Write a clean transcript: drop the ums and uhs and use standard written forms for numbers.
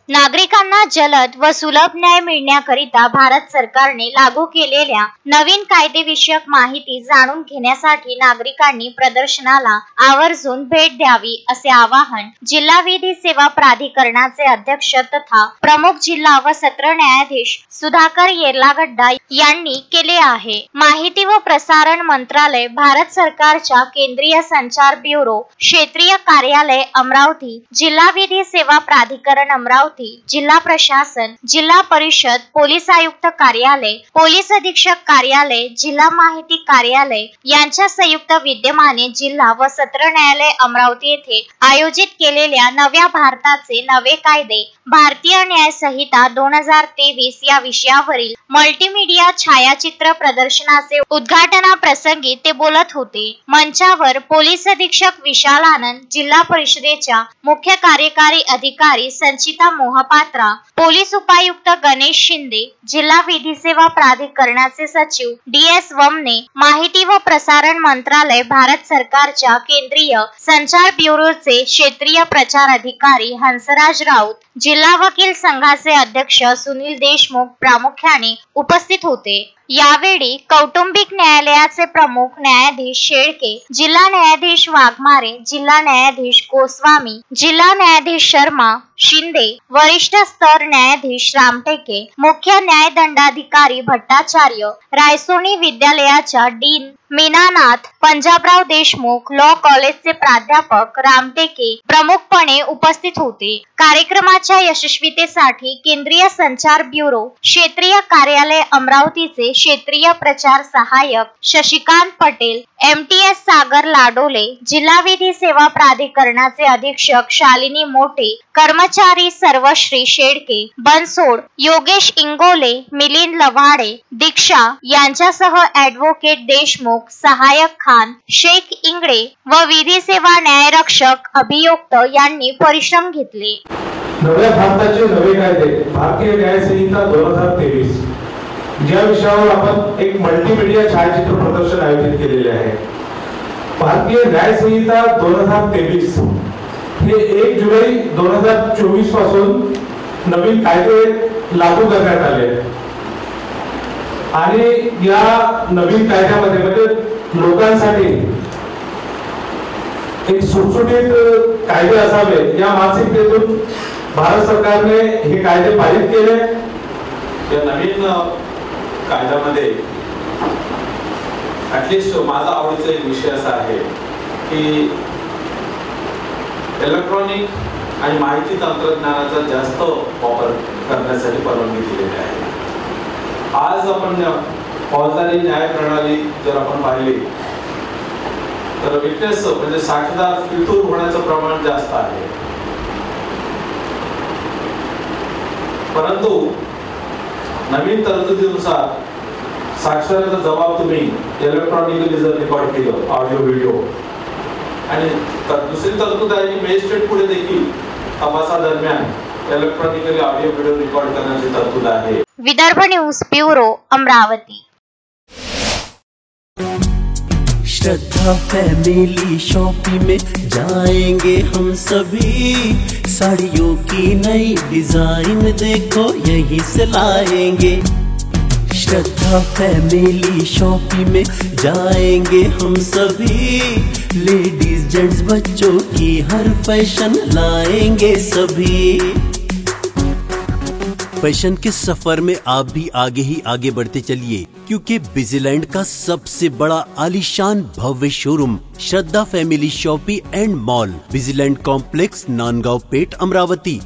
नागरिकांना जलद व सुलभ न्याय मिळण्याकरिता भारत सरकारने लागू केलेल्या नवीन कायदेविषयक माहिती जाणून घेण्यासाठी नागरिकांनी प्रदर्शनाला आवर्जून भेट द्यावी असे आवाहन जिल्हा विधी सेवा प्राधिकरणाचे अध्यक्ष तथा प्रमुख जिल्हा व सत्र न्यायाधीश सुधाकर येर्लागड्डा यांनी केले आहे। माहिती व प्रसारण मंत्रालय, भारत सरकारच्या केंद्रीय संचार ब्युरो, क्षेत्रीय कार्यालय अमरावती, जिल्हा विधी सेवा प्राधिकरण अमरावती, जिल्हा प्रशासन, जिल्हा परिषद, पोलीस आयुक्त कार्यालय, पोलीस अधीक्षक कार्यालय, जिल्हा माहिती कार्यालय यांच्या संयुक्त विद्यमाने जिल्हा व सत्र न्यायालय अमरावती येथे आयोजित केलेल्या नव्या भारताचे नवे कायदे भारतीय न्याय संहिता 2023 या विषयावरील मल्टीमीडिया छायाचित्र प्रदर्शनाचे उद्घाटनाप्रसंगी ते बोलत होते। मंचावर पोलीस अधीक्षक विशाल आनंद, जिल्हा परिषदेच्या मुख्य कार्यकारी अधिकारी संचिता मोहपात्रा, पोलीस उपायुक्त गणेश शिंदे, जिल्हा विधी सेवा प्राधिकरणाचे सचिव DS वमने, माहिती व प्रसारण मंत्रालय, भारत सरकारच्या केंद्रीय संचार ब्युरोचे क्षेत्रीय प्रचार अधिकारी हंसराज राऊत, जिल्हा वकील संघाचे अध्यक्ष सुनील देशमुख प्रामुख्याने उपस्थित होते। यावेळी कौटुंबिक न्यायालयाचे प्रमुख न्यायाधीश शेळके, जिल्हा न्यायाधीश वाघमारे, जिल्हा न्यायाधीश गोस्वामी, जिल्हा न्यायाधीश शर्मा, शिंदे, वरिष्ठ स्तर न्यायाधीश रामटेके, मुख्य न्यायदंडाधिकारी भट्टाचार्य, रायसोनी विद्यालयाच्या डीन मीनानाथ, पंजाबराव देशमुख लॉ कॉलेजचे प्राध्यापक रामटेके प्रमुखपणे उपस्थित होते। कार्यक्रमाच्या यशस्वीतेसाठी केंद्रीय संचार ब्युरो, क्षेत्रीय कार्यालय अमरावतीचे क्षेत्रीय प्रचार सहाय्यक शशिकांत पटेल, MTS सागर लाडोले, जिल्हा विधी सेवा प्राधिकरणाचे अधीक्षक शालिनी मोठे, कर्मचारी सर्वश्री शेडके, बनसोड, योगेश इंगोले, मिलिंद लव्हाडे, दीक्षा यांच्यासह ॲडव्होकेट देशमुख, सहायक खान, शेख इंगळे व विधी सेवा न्यायरक्षक अभियोक्त यांनी परिश्रम घेतले। नव्या भारताचे नवे कायदे भारतीय न्याय संहिता 2023 या विषयावर आपण एक मल्टीमीडिया छायाचित्र प्रदर्शन आयोजित केलेले आहे। भारतीय न्याय संहिता 2023 हे 1 जुलै 2024 पासून नवीन कायदे लागू करण्यात आले आणि या नवीन कायद्यामध्ये म्हणजे लोकांसाठी एक सुटसुटीत कायदे असावे या मानसिकतेतून भारत सरकारने हे कायदे पारित केले। या नवीन कायद्यामध्ये ऍटलिस्ट माझा आवडीचा एक विषय असा आहे की इलेक्ट्रॉनिक आणि माहिती तंत्रज्ञानाचा जास्त वापर करण्यासाठी परवानगी दिलेली आहे। आज आपण फौजदारी न्याय प्रणाली जर आपण पाहिली तर विटनेस म्हणजे साक्षीदार फितूर होण्याचं प्रमाण जास्त आहे, परंतु नवीन तरतुदीनुसार साक्षीदाराचा जबाब तुम्ही इलेक्ट्रॉनिकली जर रेकॉर्ड केलं ऑडिओ व्हिडिओ आणि दुसरी तरतूद आहे की मॅजिस्ट्रेट पुढे देखील तपासादरम्यान इलेक्ट्रॉनिकली ऑडिओ व्हिडिओ रेकॉर्ड करण्याची तरतूद आहे। Vidarbha news bureau Amravati. Shraddha family shopping में जाएंगे हम सभी, साड़ियों की नई डिजाइन देखो यहीं से लाएंगे। श्रद्धा फैमिली शॉपिंग में जाएंगे हम सभी, लेडीज जेंट्स बच्चों की हर फैशन लाएंगे सभी। फैशन के सफर में आप भी आगे ही आगे बढ़ते चलिए, क्योंकि बिजीलैंड का सबसे बड़ा आलीशान भव्य showroom Shraddha family shopping and mall, Bizilund complex, Nandgaon Peth, Amravati.